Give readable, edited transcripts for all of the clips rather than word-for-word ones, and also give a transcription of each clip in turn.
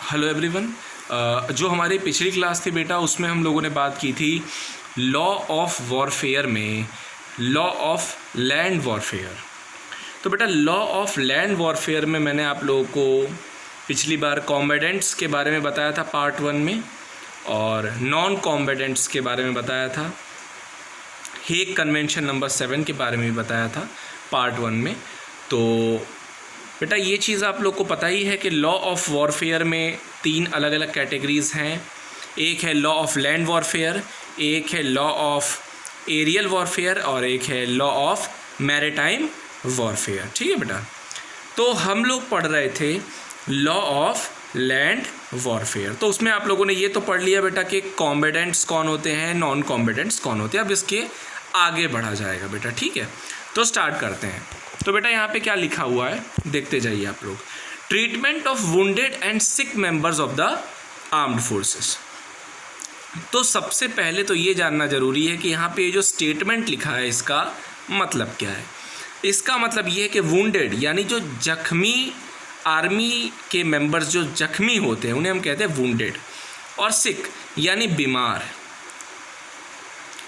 Hello everyone. जो हमारी पिछली क्लास थी बेटा, उसमें हम लोगों ने बात की थी लॉ ऑफ वॉरफेयर में, लॉ ऑफ लैंड वॉरफेयर। तो बेटा लॉ ऑफ लैंड वॉरफेयर में मैंने आप लोगों को पिछली बार कॉम्बेटेंट्स के बारे में बताया था पार्ट 1 में, और नॉन कॉम्बेटेंट्स के बारे में बताया था, हेग कन्वेंशन नंबर 7 के बारे में भी बताया था पार्ट 1 में। तो बेटा ये चीज़ आप लोग को पता ही है कि लॉ ऑफ वॉरफेयर में 3 अलग अलग कैटेगरीज़ हैं। एक है लॉ ऑफ लैंड वॉरफेयर, एक है लॉ ऑफ एरियल वॉरफेयर और एक है लॉ ऑफ मैरीटाइम वॉरफेयर। ठीक है बेटा, तो हम लोग पढ़ रहे थे लॉ ऑफ लैंड वॉरफेयर। तो उसमें आप लोगों ने ये तो पढ़ लिया बेटा कि कॉम्बेटेंट्स कौन होते हैं, नॉन कॉम्बेटेंट्स कौन होते हैं। अब इसके आगे बढ़ा जाएगा बेटा, ठीक है। तो स्टार्ट करते हैं। तो बेटा यहाँ पे क्या लिखा हुआ है देखते जाइए आप लोग। Treatment of wounded and sick members of the armed forces. तो सबसे पहले तो ये जानना जरूरी है कि यहाँ पे जो स्टेटमेंट लिखा है इसका मतलब क्या है। इसका मतलब ये है कि वुंडेड यानी जो जख्मी आर्मी के मेंबर्स जो जख्मी होते हैं उन्हें हम कहते हैं वुंडेड, और सिक यानी बीमार।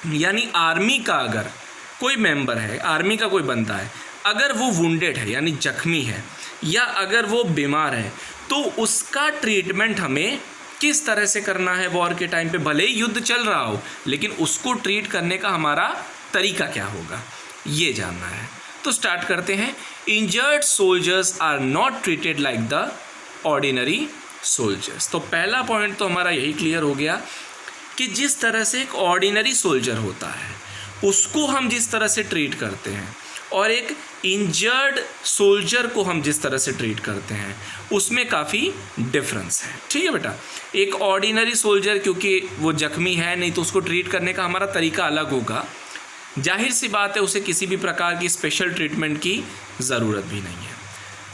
यानी आर्मी का अगर कोई मेंबर है, आर्मी का कोई बंदा है, अगर वो वुंडेड है यानी जख्मी है, या अगर वो बीमार है, तो उसका ट्रीटमेंट हमें किस तरह से करना है वॉर के टाइम पे। भले ही युद्ध चल रहा हो, लेकिन उसको ट्रीट करने का हमारा तरीका क्या होगा ये जानना है। तो स्टार्ट करते हैं। Injured soldiers are not treated like the ordinary soldiers. तो पहला पॉइंट तो हमारा यही क्लियर हो गया कि जिस तरह से एक ऑर्डिनरी सोल्जर होता है उसको हम जिस तरह से ट्रीट करते हैं, और एक इंजर्ड सोल्जर को हम जिस तरह से ट्रीट करते हैं, उसमें काफ़ी डिफरेंस है। ठीक है बेटा, एक ऑर्डिनरी सोल्जर क्योंकि वो जख्मी है नहीं, तो उसको ट्रीट करने का हमारा तरीका अलग होगा। जाहिर सी बात है उसे किसी भी प्रकार की स्पेशल ट्रीटमेंट की ज़रूरत भी नहीं है।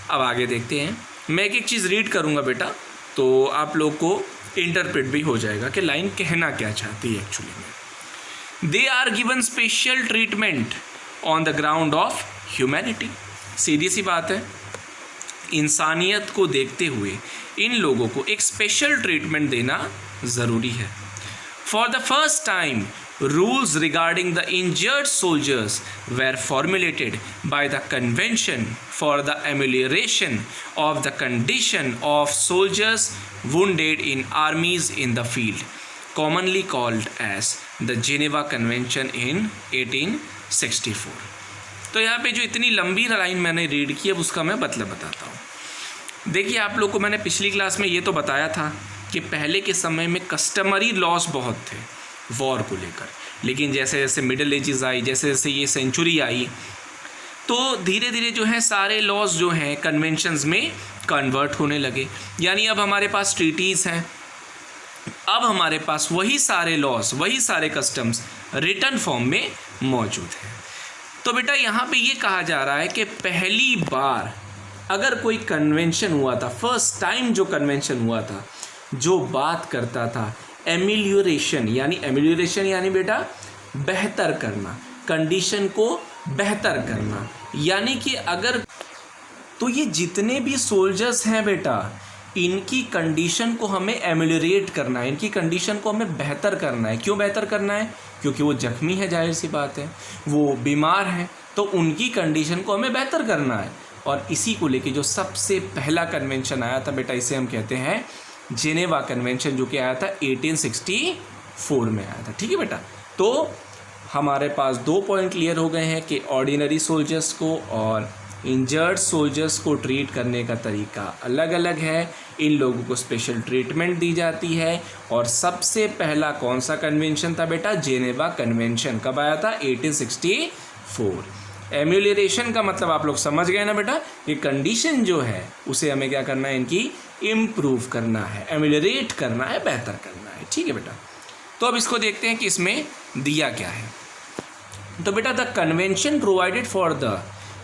अब आगे देखते हैं। मैं एक एक चीज़ रीड करूँगा बेटा, तो आप लोग को इंटरप्रेट भी हो जाएगा कि लाइन कहना क्या चाहती है एक्चुअली में। They are given special treatment on the ground of humanity. सीधी सी बात है, इंसानियत को देखते हुए इन लोगों को एक स्पेशल ट्रीटमेंट देना ज़रूरी है। For the first time rules regarding the injured soldiers were formulated by the Convention for the Amelioration of the Condition of Soldiers Wounded in Armies in the Field, commonly called as the Geneva Convention in 1864। तो यहाँ पे जो इतनी लंबी line मैंने read की, अब उसका मैं मतलब बताता हूँ। देखिए आप लोग को मैंने पिछली क्लास में ये तो बताया था कि पहले के समय में कस्टमरी लॉस बहुत थे वॉर को लेकर, लेकिन जैसे जैसे मिडिल एजेस आई, जैसे जैसे ये सेंचुरी आई, तो धीरे धीरे जो है सारे लॉज जो हैं कन्वेंशंस में कन्वर्ट होने लगे। यानी अब हमारे पास ट्रीटीज़ हैं, अब हमारे पास वही सारे लॉज, वही सारे कस्टम्स रिटन फॉर्म में मौजूद हैं। तो बेटा यहाँ पे ये कहा जा रहा है कि पहली बार अगर कोई कन्वेंशन हुआ था, फर्स्ट टाइम जो कन्वेंशन हुआ था, जो बात करता था एमिलियोरेशन यानी बेटा बेहतर करना, कंडीशन को बेहतर करना। यानी कि अगर तो ये जितने भी सोल्जर्स हैं बेटा, इनकी कंडीशन को हमें एमिलियोरेट करना है, इनकी कंडीशन को हमें बेहतर करना है। क्यों बेहतर करना है? क्योंकि वो जख्मी है, जाहिर सी बात है, वो बीमार हैं, तो उनकी कंडीशन को हमें बेहतर करना है। और इसी को लेके जो सबसे पहला कन्वेंशन आया था बेटा, इसे हम कहते हैं जेनेवा कन्वेंशन, जो कि आया था 1864 में आया था। ठीक है बेटा, तो हमारे पास 2 पॉइंट क्लियर हो गए हैं कि ऑर्डिनरी सोल्जर्स को और इंजर्ड सोल्जर्स को ट्रीट करने का तरीका अलग अलग है। इन लोगों को स्पेशल ट्रीटमेंट दी जाती है। और सबसे पहला कौन सा कन्वेंशन था बेटा? Geneva convention. कब आया था? 1864। एम्यूलेशन का मतलब आप लोग समझ गए ना बेटा, ये कंडीशन जो है उसे हमें क्या करना है, इनकी इम्प्रूव करना है, एम्यूलरेट करना है, बेहतर करना है। ठीक है बेटा, तो अब इसको देखते हैं कि इसमें दिया क्या है। तो बेटा the convention provided for the,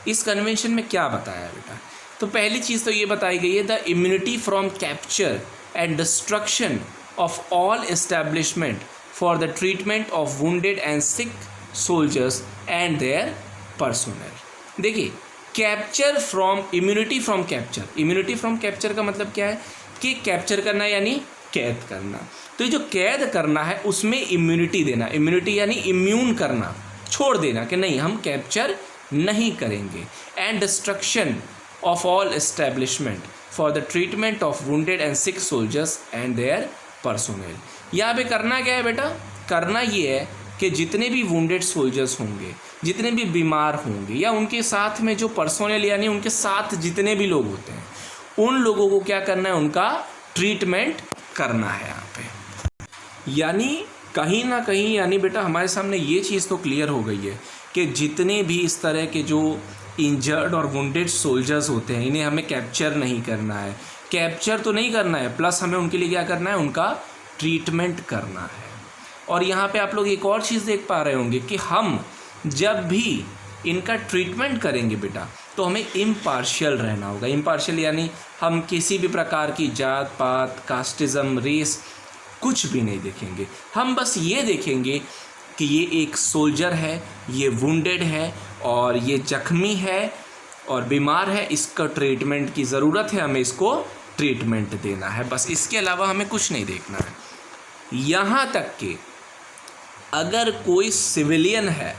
इस कन्वेंशन में क्या बताया है बेटा? तो पहली चीज़ तो ये बताई गई है, the immunity from capture and destruction of all establishment for the treatment of wounded and sick soldiers and there personnel. देखिए capture from, immunity from capture, immunity from capture का मतलब क्या है कि कैप्चर करना यानी कैद करना। तो ये जो कैद करना है उसमें इम्यूनिटी देना, इम्यूनिटी यानी इम्यून करना, छोड़ देना कि नहीं हम कैप्चर नहीं करेंगे। And destruction of all establishment for the treatment of wounded and sick soldiers and their personnel. यहाँ पे करना क्या है बेटा, करना ये है कि जितने भी वुंडेड सोल्जर्स होंगे, जितने भी बीमार होंगे, या उनके साथ में जो पर्सोनेल यानी उनके साथ जितने भी लोग होते हैं, उन लोगों को क्या करना है, उनका ट्रीटमेंट करना है यहाँ पे। यानी कहीं ना कहीं यानी बेटा हमारे सामने ये चीज़ तो क्लियर हो गई है कि जितने भी इस तरह के जो इंजर्ड और वुंडेड सोल्जर्स होते हैं इन्हें हमें कैप्चर नहीं करना है, कैप्चर तो नहीं करना है, प्लस हमें उनके लिए क्या करना है, उनका ट्रीटमेंट करना है। और यहाँ पे आप लोग एक और चीज़ देख पा रहे होंगे कि हम जब भी इनका ट्रीटमेंट करेंगे बेटा तो हमें इम्पार्शियल रहना होगा। इम्पार्शियल यानी हम किसी भी प्रकार की जात पात, कास्टिज़म, रेस कुछ भी नहीं देखेंगे। हम बस ये देखेंगे कि ये एक सोल्जर है, ये वुंडेड है और ये जख्मी है और बीमार है, इसका ट्रीटमेंट की ज़रूरत है, हमें इसको ट्रीटमेंट देना है, बस इसके अलावा हमें कुछ नहीं देखना है। यहाँ तक कि अगर कोई सिविलियन है,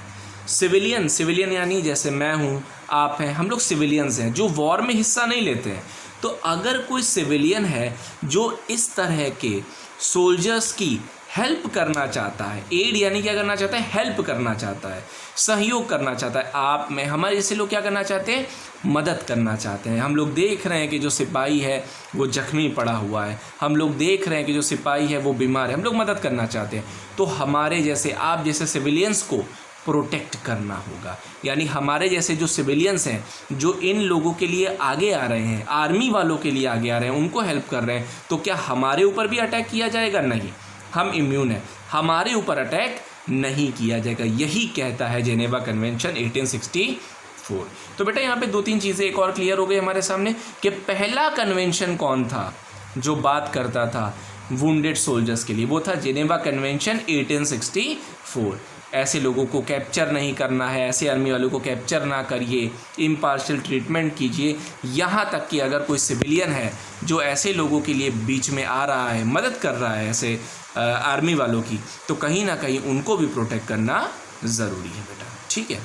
सिविलियन यानी जैसे मैं हूँ, आप हैं, हम लोग सिविलियंस हैं जो वॉर में हिस्सा नहीं लेते हैं, तो अगर कोई सिविलियन है जो इस तरह के सोल्जर्स की हेल्प करना चाहता है, एड यानी क्या करना चाहता है, हेल्प करना चाहता है, सहयोग करना चाहता है, आप में हमारे जैसे लोग क्या करना चाहते हैं, मदद करना चाहते हैं। हम लोग देख रहे हैं कि जो सिपाही है वो जख्मी पड़ा हुआ है, हम लोग देख रहे हैं कि जो सिपाही है वो बीमार है, हम लोग मदद करना चाहते हैं, तो हमारे जैसे आप जैसे सिविलियंस को प्रोटेक्ट करना होगा। यानी हमारे जैसे जो सिविलियंस हैं जो इन लोगों के लिए आगे आ रहे हैं, आर्मी वालों के लिए आगे आ रहे हैं, उनको हेल्प कर रहे हैं, तो क्या हमारे ऊपर भी अटैक किया जाएगा? नहीं, हम इम्यून हैं, हमारे ऊपर अटैक नहीं किया जाएगा। यही कहता है जेनेवा कन्वेंशन 1864। तो बेटा यहाँ पे दो तीन चीज़ें एक और क्लियर हो गई हमारे सामने कि पहला कन्वेंशन कौन था जो बात करता था वुंडेड सोल्जर्स के लिए, वो था जेनेवा कन्वेंशन 1864। ऐसे लोगों को कैप्चर नहीं करना है, ऐसे आर्मी वालों को कैप्चर ना करिए, इम्पार्शियल ट्रीटमेंट कीजिए। यहाँ तक कि अगर कोई सिविलियन है जो ऐसे लोगों के लिए बीच में आ रहा है, मदद कर रहा है ऐसे आर्मी वालों की, तो कहीं ना कहीं उनको भी प्रोटेक्ट करना ज़रूरी है बेटा। ठीक है,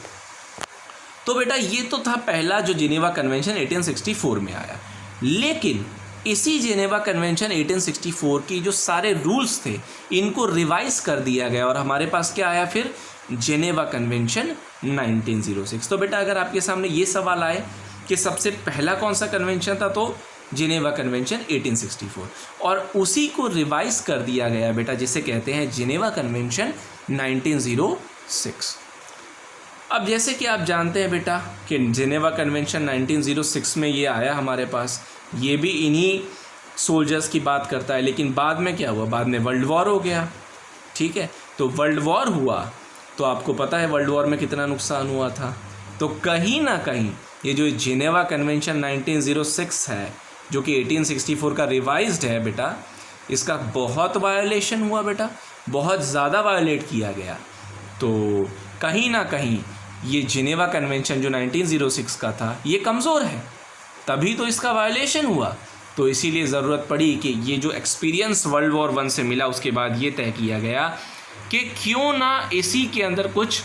तो बेटा ये तो था पहला जो जेनेवा कन्वेंशन 1864 में आया। लेकिन इसी जेनेवा कन्वेंशन 1864 की जो सारे रूल्स थे इनको रिवाइज कर दिया गया और हमारे पास क्या आया फिर, जेनेवा कन्वेंशन 1906। तो बेटा अगर आपके सामने ये सवाल आए कि सबसे पहला कौन सा कन्वेंशन था, तो जेनेवा कन्वेंशन 1864, और उसी को रिवाइज कर दिया गया बेटा जिसे कहते हैं जेनेवा कन्वेंशन 1906। अब जैसे कि आप जानते हैं बेटा कि जेनेवा कन्वेंशन 1906 में ये आया हमारे पास, ये भी इन्हीं सोल्जर्स की बात करता है। लेकिन बाद में क्या हुआ, बाद में वर्ल्ड वॉर हो गया। ठीक है, तो वर्ल्ड वॉर हुआ तो आपको पता है वर्ल्ड वॉर में कितना नुकसान हुआ था। तो कहीं ना कहीं ये जो जेनेवा कन्वेंशन 1906 है जो कि 1864 का रिवाइज्ड है बेटा, इसका बहुत वायोलेशन हुआ बेटा, बहुत ज़्यादा वायोलेट किया गया। तो कहीं ना कहीं ये जेनेवा कन्वेंशन जो 1906 का था ये कमज़ोर है, तभी तो इसका वायोलेशन हुआ। तो इसीलिए ज़रूरत पड़ी कि ये जो एक्सपीरियंस वर्ल्ड वॉर 1 से मिला उसके बाद ये तय किया गया कि क्यों ना इसी के अंदर कुछ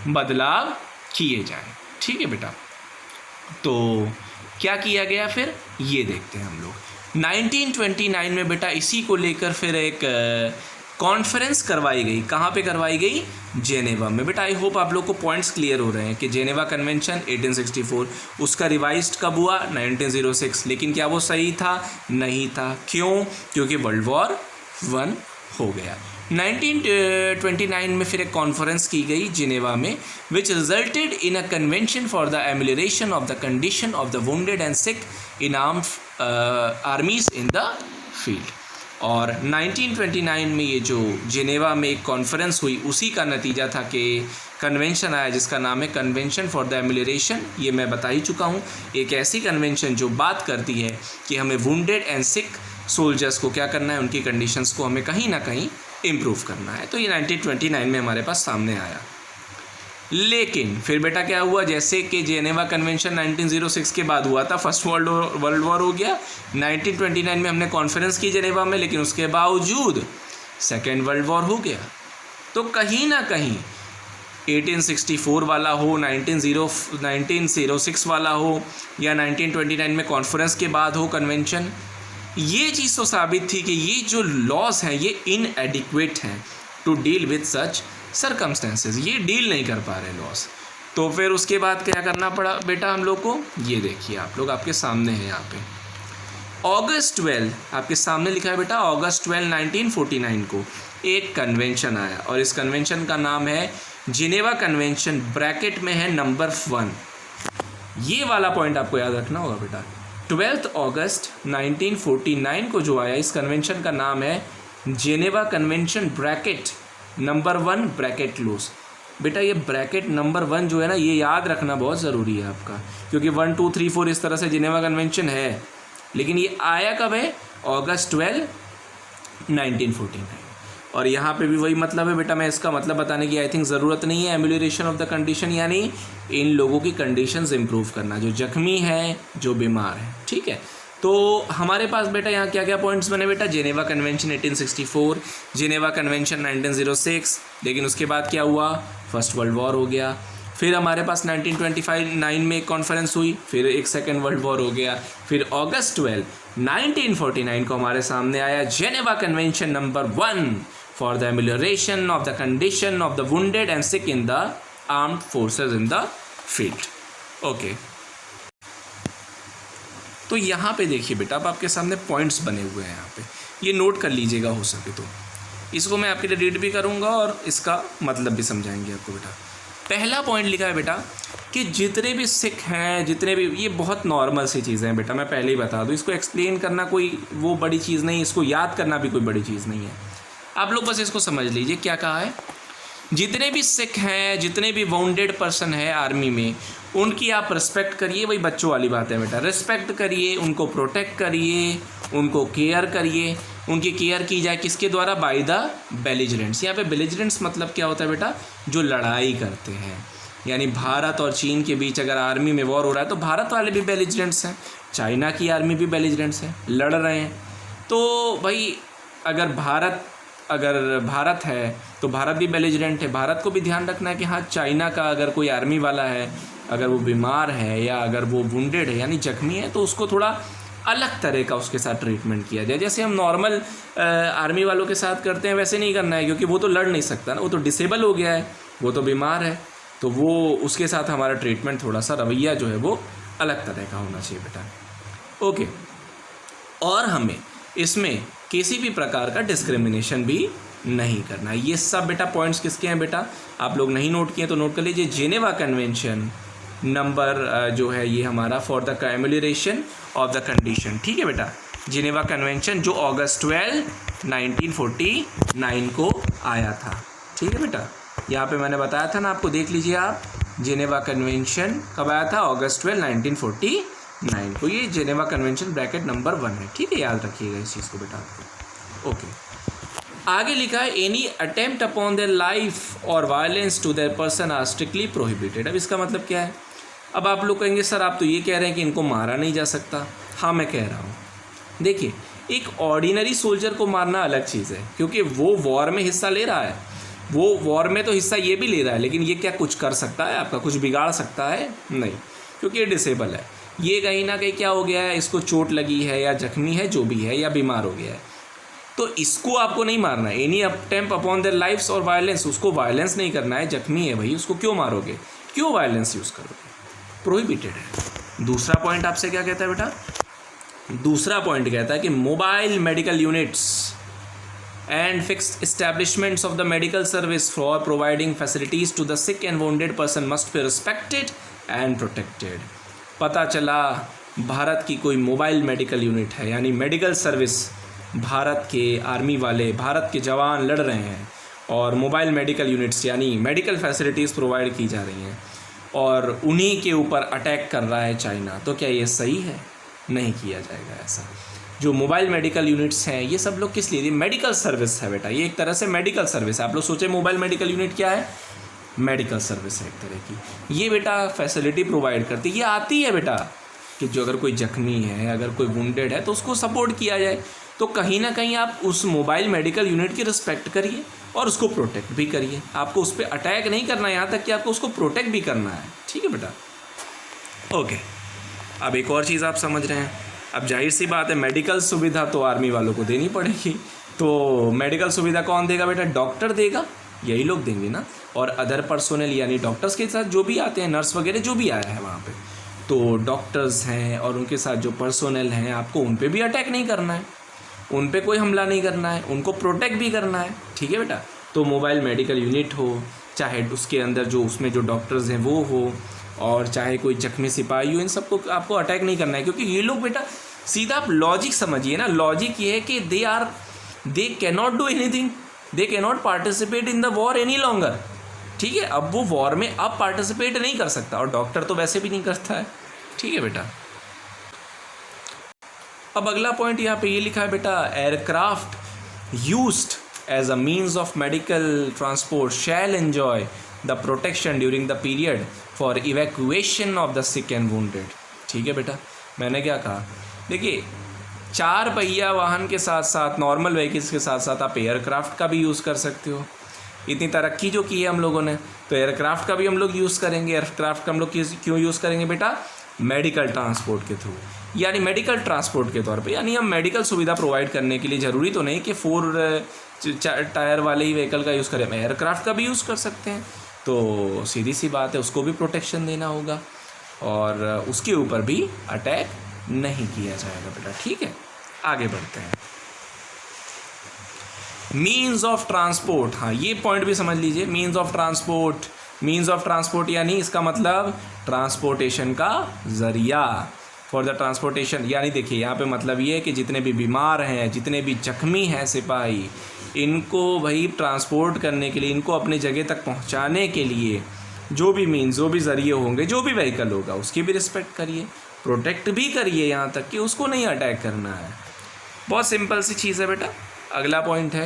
बदलाव किए जाएं। ठीक है बेटा, तो क्या किया गया फिर ये देखते हैं हम लोग। 1929 में बेटा इसी को लेकर फिर एक कॉन्फ्रेंस करवाई गई। कहाँ पे करवाई गई? जेनेवा में। बेटा आई होप आप लोग को पॉइंट्स क्लियर हो रहे हैं कि जेनेवा कन्वेंशन 1864 उसका रिवाइज्ड कब हुआ? 1906। लेकिन क्या वो सही था? नहीं था। क्यों? क्योंकि वर्ल्ड वॉर 1 हो गया। 1929 में फिर एक कॉन्फ्रेंस की गई जेनेवा में विच resulted in a convention for the एमुलरेशन of the condition of the wounded and sick in armed आर्मीज in the field. और 1929 में ये जो जेनेवा में एक कॉन्फ्रेंस हुई उसी का नतीजा था कि कन्वेंशन आया जिसका नाम है कन्वेंशन फॉर द एमुलरेशन। ये मैं बता ही चुका हूँ, एक ऐसी कन्वेंशन जो बात करती है कि हमें वुंडेड एंड सिक सोल्जर्स को क्या करना है, उनकी कंडीशंस को हमें कहीं ना कहीं इम्प्रूव करना है। तो ये 1929 में हमारे पास सामने आया। लेकिन फिर बेटा क्या हुआ, जैसे कि जेनेवा कन्वेंशन 1906 के बाद हुआ था, फर्स्ट वर्ल्ड वॉर हो गया। 1929 में हमने कॉन्फ्रेंस की जेनेवा में, लेकिन उसके बावजूद सेकेंड वर्ल्ड वॉर हो गया। तो कहीं ना कहीं 1864 वाला हो, 1906 वाला हो, या 1929 में कॉन्फ्रेंस के बाद हो कन्वेंशन, ये चीज़ तो साबित थी कि ये जो लॉज हैं ये इनएडिक्वेट हैं to deal with such circumstances, ये डील नहीं कर पा रहे लॉज। तो फिर उसके बाद क्या करना पड़ा बेटा हम लोग को, ये देखिए आप लोग, आपके सामने है यहाँ पे अगस्त 12, आपके सामने लिखा है बेटा, अगस्त 12 1949 को एक कन्वेंशन आया, और इस कन्वेंशन का नाम है जिनेवा कन्वेंशन, ब्रैकेट में है नंबर 1। ये वाला पॉइंट आपको याद रखना होगा बेटा। 12 अगस्त 1949 को जो आया, इस कन्वेंशन का नाम है Geneva convention, bracket number 1 bracket close. बेटा ये ब्रैकेट नंबर 1 जो है ना, ये याद रखना बहुत ज़रूरी है आपका, क्योंकि 1 2 3 4 इस तरह से जिनेवा कन्वेंशन है, लेकिन ये आया कब है, अगस्त 12 1949। और यहाँ पे भी वही मतलब है बेटा, मैं इसका मतलब बताने की आई थिंक ज़रूरत नहीं है। एम्यूलेशन ऑफ द कंडीशन यानी इन लोगों की कंडीशंस इंप्रूव करना, जो जख्मी है, जो बीमार है, ठीक है। तो हमारे पास बेटा यहाँ क्या क्या पॉइंट्स बने बेटा, जेनेवा कन्वेंशन 1864, जेनेवा कन्वेंशन 1906, लेकिन उसके बाद क्या हुआ, फर्स्ट वर्ल्ड वॉर हो गया। फिर हमारे पास 1929 में एक कॉन्फ्रेंस हुई, फिर एक सेकेंड वर्ल्ड वॉर हो गया। फिर अगस्त 12 1949 को हमारे सामने आया Geneva convention number 1 for the emulation of the condition of the wounded and sick in the armed forces in the field. Okay, तो यहाँ पे देखिए बेटा, अब आपके सामने पॉइंट्स बने हुए हैं, यहाँ पे ये नोट कर लीजिएगा हो सके तो। इसको मैं आपके लिए रीड भी करूँगा और इसका मतलब भी समझाएंगे आपको बेटा। पहला पॉइंट लिखा है बेटा कि जितने भी सिख हैं, जितने भी, ये बहुत नॉर्मल सी चीज़ें हैं बेटा, मैं पहले ही बता दूँ, इसको एक्सप्लेन करना कोई वो बड़ी चीज़ नहीं, इसको याद करना भी कोई बड़ी चीज़ नहीं है। आप लोग बस इसको समझ लीजिए क्या कहा है। जितने भी सिख हैं, जितने भी वाउंडेड पर्सन है आर्मी में, उनकी आप रिस्पेक्ट करिए, वही बच्चों वाली बात है बेटा, रिस्पेक्ट करिए, उनको प्रोटेक्ट करिए, उनको केयर करिए। उनकी केयर की जाए किसके द्वारा, बाय द बेलिजरेंट्स। यहाँ पे बेलिजरेंट्स मतलब क्या होता है बेटा, जो लड़ाई करते हैं, यानी भारत और चीन के बीच अगर आर्मी में वॉर हो रहा है तो भारत वाले भी बेलिजरेंट्स हैं, चाइना की आर्मी भी बेलिजरेंट्स हैं, लड़ रहे हैं। तो भाई अगर भारत है तो भारत भी बेलिजरेंट है, भारत को भी ध्यान रखना है कि हाँ, चाइना का अगर कोई आर्मी वाला है, अगर वो बीमार है या अगर वो वुंडेड है यानी जख्मी है, तो उसको थोड़ा अलग तरह का उसके साथ ट्रीटमेंट किया जाए। जैसे हम नॉर्मल आर्मी वालों के साथ करते हैं वैसे नहीं करना है, क्योंकि वो तो लड़ नहीं सकता ना, वो तो डिसेबल हो गया है, वो तो बीमार है, तो वो उसके साथ हमारा ट्रीटमेंट, थोड़ा सा रवैया जो है वो अलग तरह का होना चाहिए बेटा। ओके, और हमें इसमें किसी भी प्रकार का डिस्क्रिमिनेशन भी नहीं करना है। ये सब बेटा पॉइंट्स किसके हैं बेटा, आप लोग नहीं नोट किए तो नोट कर लीजिए। जेनेवा कन्वेंशन नंबर जो है ये हमारा for the emulation of the condition, ठीक है बेटा। जेनेवा कन्वेंशन जो अगस्त 12 1949 को आया था, ठीक है बेटा। यहाँ पे मैंने बताया था ना आपको, देख लीजिए आप, जेनेवा कन्वेंशन कब आया था, अगस्त 12 1949 को। ये जेनेवा कन्वेंशन ब्रैकेट नंबर 1 है, ठीक है, याद रखिएगा इस चीज़ को बेटा आपको। ओके, आगे लिखा है any attempt upon their life और violence to their person are strictly prohibited. अब इसका मतलब क्या है, अब आप लोग कहेंगे सर आप तो ये कह रहे हैं कि इनको मारा नहीं जा सकता। हाँ, मैं कह रहा हूँ, देखिए एक ऑर्डिनरी सोल्जर को मारना अलग चीज़ है, क्योंकि वो वॉर में हिस्सा ले रहा है, वो वॉर में तो हिस्सा ये भी ले रहा है, लेकिन ये क्या कुछ कर सकता है, आपका कुछ बिगाड़ सकता है, नहीं, क्योंकि ये डिसेबल है। ये कहीं ना कहीं क्या हो गया है, इसको चोट लगी है या जख्मी है, जो भी है, या बीमार हो गया है, तो इसको आपको नहीं मारना है। Any attempt upon their lifes और वायलेंस, उसको वायलेंस नहीं करना है, जख्मी है भाई, उसको क्यों मारोगे, क्यों वायलेंस यूज़ करोगे, प्रोहिबिटेड है। दूसरा पॉइंट आपसे क्या कहता है बेटा, दूसरा पॉइंट कहता है कि mobile medical units and fixed establishments of the medical service for providing facilities to the sick and wounded person must be respected and protected. पता चला भारत की कोई मोबाइल मेडिकल यूनिट है, यानी मेडिकल सर्विस, भारत के आर्मी वाले, भारत के जवान लड़ रहे हैं और मोबाइल मेडिकल यूनिट्स यानी मेडिकल फैसिलिटीज़ प्रोवाइड की जा रही हैं, और उन्हीं के ऊपर अटैक कर रहा है चाइना, तो क्या ये सही है, नहीं किया जाएगा ऐसा। जो मोबाइल मेडिकल यूनिट्स हैं ये सब लोग किस लिए, मेडिकल सर्विस है बेटा, ये एक तरह से मेडिकल सर्विस है। आप लोग सोचे मोबाइल मेडिकल यूनिट क्या है, मेडिकल सर्विस है एक तरह की, ये बेटा फैसिलिटी प्रोवाइड करती है। ये आती है बेटा कि जो अगर कोई जख्मी है, अगर कोई वुंडेड है तो उसको सपोर्ट किया जाए। तो कहीं ना कहीं आप उस मोबाइल मेडिकल यूनिट की रिस्पेक्ट करिए और उसको प्रोटेक्ट भी करिए। आपको उस पर अटैक नहीं करना है, यहाँ तक कि आपको उसको प्रोटेक्ट भी करना है। ठीक है बेटा, ओके। अब एक और चीज़ आप समझ रहे हैं, अब जाहिर सी बात है मेडिकल सुविधा तो आर्मी वालों को देनी पड़ेगी। तो मेडिकल सुविधा कौन देगा बेटा? डॉक्टर देगा, यही लोग देंगे ना। और अदर पर्सोनल यानी डॉक्टर्स के साथ जो भी आते हैं, नर्स वगैरह जो भी आया है वहाँ पे, तो डॉक्टर्स हैं और उनके साथ जो पर्सोनल हैं, आपको उन पे भी अटैक नहीं करना है, उन पे कोई हमला नहीं करना है, उनको प्रोटेक्ट भी करना है। ठीक है बेटा, तो मोबाइल मेडिकल यूनिट हो, चाहे उसके अंदर जो उसमें जो डॉक्टर्स हैं वो हो, और चाहे कोई जख्मी सिपाही हो, इन सबको आपको अटैक नहीं करना है। क्योंकि ये लोग बेटा, सीधा आप लॉजिक समझिए ना, लॉजिक ये है कि they can not do anything, they can not participate in the war any longer. ठीक है, अब वो वॉर में अब पार्टिसिपेट नहीं कर सकता, और डॉक्टर तो वैसे भी नहीं करता है। ठीक है बेटा, अब अगला पॉइंट यहाँ पे ये लिखा है बेटा, aircraft used as a means of medical transport shall enjoy the protection during the period for evacuation of the sick and wounded. ठीक है बेटा, मैंने क्या कहा, देखिए 4 पहिया वाहन के साथ साथ, नॉर्मल व्हीकल्स के साथ साथ आप एयरक्राफ्ट का भी यूज़ कर सकते हो। इतनी तरक्की जो की है हम लोगों ने, तो एयरक्राफ्ट का भी हम लोग यूज़ करेंगे। एयरक्राफ्ट का हम लोग क्यों यूज़ करेंगे बेटा? मेडिकल ट्रांसपोर्ट के थ्रू, यानी मेडिकल ट्रांसपोर्ट के तौर पे, यानी हम मेडिकल सुविधा प्रोवाइड करने के लिए। ज़रूरी तो नहीं कि 4 टायर वाले ही व्हीकल का यूज़ करें, एयरक्राफ्ट का भी यूज़ कर सकते हैं। तो सीधी सी बात है, उसको भी प्रोटेक्शन देना होगा और उसके ऊपर भी अटैक नहीं किया जाएगा बेटा। ठीक है, आगे बढ़ते हैं। मीन्स ऑफ ट्रांसपोर्ट, हाँ ये पॉइंट भी समझ लीजिए। मीन्स ऑफ ट्रांसपोर्ट यानी इसका मतलब ट्रांसपोर्टेशन का जरिया, फॉर द ट्रांसपोर्टेशन। यानी देखिए यहाँ पे मतलब ये है कि जितने भी बीमार हैं, जितने भी जख्मी हैं सिपाही, इनको भाई ट्रांसपोर्ट करने के लिए, इनको अपने जगह तक पहुँचाने के लिए जो भी मीन्स, जो भी ज़रिए होंगे, जो भी व्हीकल होगा, उसकी भी रिस्पेक्ट करिए, प्रोटेक्ट भी करिए, यहाँ तक कि उसको नहीं अटैक करना है। बहुत सिंपल सी चीज़ है बेटा। अगला पॉइंट है,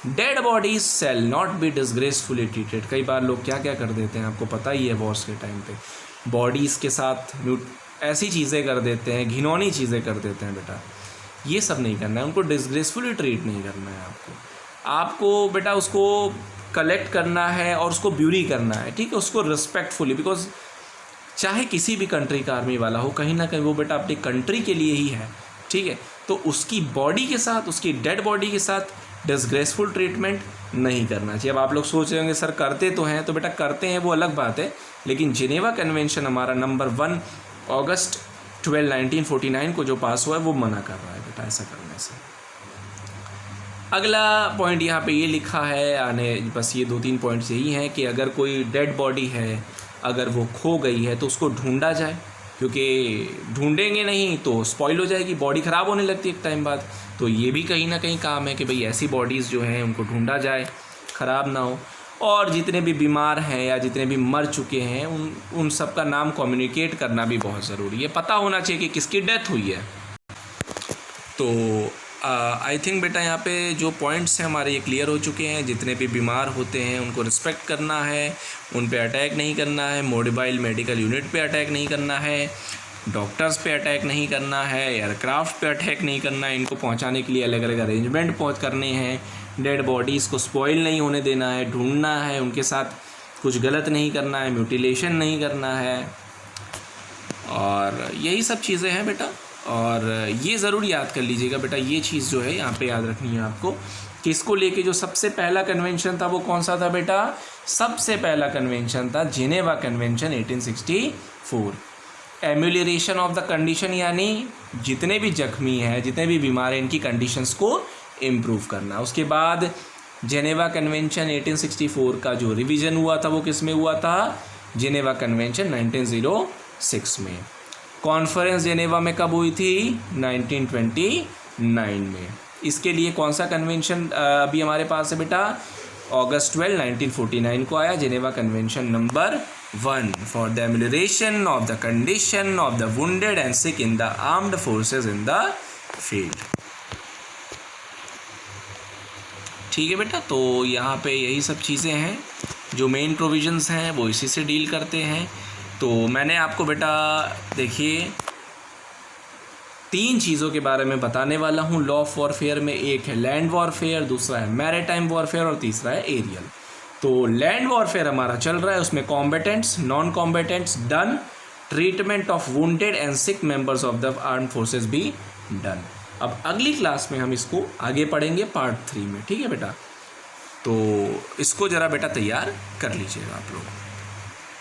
dead bodies shall not be डिसग्रेसफुली treated. कई बार लोग क्या क्या कर देते हैं, आपको पता ही है, वॉर्स के टाइम पे बॉडीज़ के साथ ऐसी चीज़ें कर देते हैं, घिनौनी चीज़ें कर देते हैं बेटा। ये सब नहीं करना है, उनको डिसग्रेसफुली ट्रीट नहीं करना है। आपको बेटा उसको कलेक्ट करना है और उसको ब्यूरी करना है। ठीक है, उसको रिस्पेक्टफुली, बिकॉज चाहे किसी भी कंट्री का आर्मी वाला हो, कहीं ना कहीं वो बेटा अपनी कंट्री के लिए ही है। ठीक है, तो उसकी बॉडी के साथ, उसकी डेड बॉडी के साथ डिसग्रेसफुल ट्रीटमेंट नहीं करना चाहिए। अब आप लोग सोच रहे होंगे सर करते तो हैं, तो बेटा करते हैं वो अलग बात है, लेकिन जिनेवा कन्वेंशन हमारा नंबर 1 अगस्त 12, 1949 को जो पास हुआ है, वो मना कर रहा है बेटा ऐसा करने से। अगला पॉइंट यहाँ पे ये लिखा है, आने बस ये 2-3 पॉइंट्स यही हैं कि अगर कोई डेड बॉडी है, अगर वो खो गई है तो उसको ढूंढा जाए, क्योंकि ढूंढेंगे नहीं तो स्पॉइल हो जाएगी, बॉडी ख़राब होने लगती है एक टाइम बाद। तो ये भी कहीं ना कहीं काम है कि भाई ऐसी बॉडीज़ जो हैं उनको ढूंढा जाए, ख़राब ना हो। और जितने भी बीमार हैं या जितने भी मर चुके हैं, उन सब का नाम कम्युनिकेट करना भी बहुत ज़रूरी है। पता होना चाहिए कि किसकी डेथ हुई है। तो आई थिंक बेटा यहाँ पे जो पॉइंट्स हैं हमारे ये क्लियर हो चुके हैं। जितने भी बीमार होते हैं उनको रिस्पेक्ट करना है, उन पे अटैक नहीं करना है, मोबाइल मेडिकल यूनिट पे अटैक नहीं करना है, डॉक्टर्स पे अटैक नहीं करना है, एयरक्राफ्ट पे अटैक नहीं करना है। इनको पहुँचाने के लिए अलग अलग अरेंजमेंट करने हैं। डेड बॉडीज़ को स्पॉइल नहीं होने देना है, ढूंढना है, उनके साथ कुछ गलत नहीं करना है, म्यूटिलेशन नहीं करना है, और यही सब चीज़ें हैं बेटा। और ये ज़रूर याद कर लीजिएगा बेटा, ये चीज़ जो है यहाँ पे याद रखनी है आपको कि इसको लेके जो सबसे पहला कन्वेंशन था वो कौन सा था बेटा? सबसे पहला कन्वेंशन था Geneva convention 1864। एम्यूलरेशन of the condition, यानी जितने भी जख्मी हैं, जितने भी बीमार हैं, इनकी कंडीशंस को इम्प्रूव करना। उसके बाद जिनेवा कन्वेंशन 1864 का जो रिवीजन हुआ था वो किस में हुआ था? जिनेवा कन्वेंशन 1906 में। कॉन्फ्रेंस जिनेवा में कब हुई थी? 1929 में। इसके लिए कौन सा कन्वेंशन अभी हमारे पास है बेटा? अगस्त 12, 1949 को आया Geneva convention number 1 for the एम्यूलरेशन of the condition of the wounded and sick in the armed forces in the field. ठीक है बेटा, तो यहाँ पे यही सब चीज़ें हैं जो मेन प्रोविजंस हैं वो इसी से डील करते हैं। तो मैंने आपको बेटा देखिए 3 चीज़ों के बारे में बताने वाला हूँ लॉ ऑफ वॉरफेयर में। एक है लैंड वॉरफेयर, दूसरा है मैरीटाइम वॉरफेयर और तीसरा है एरियल। तो लैंड वॉरफेयर हमारा चल रहा है, उसमें कॉम्बेटेंट्स, non कॉम्बेटेंट्स done, treatment of wounded and sick members of the armed forces भी डन। अब अगली क्लास में हम इसको आगे पढ़ेंगे पार्ट 3 में, ठीक है बेटा। तो इसको ज़रा बेटा तैयार कर लीजिएगा आप लोग।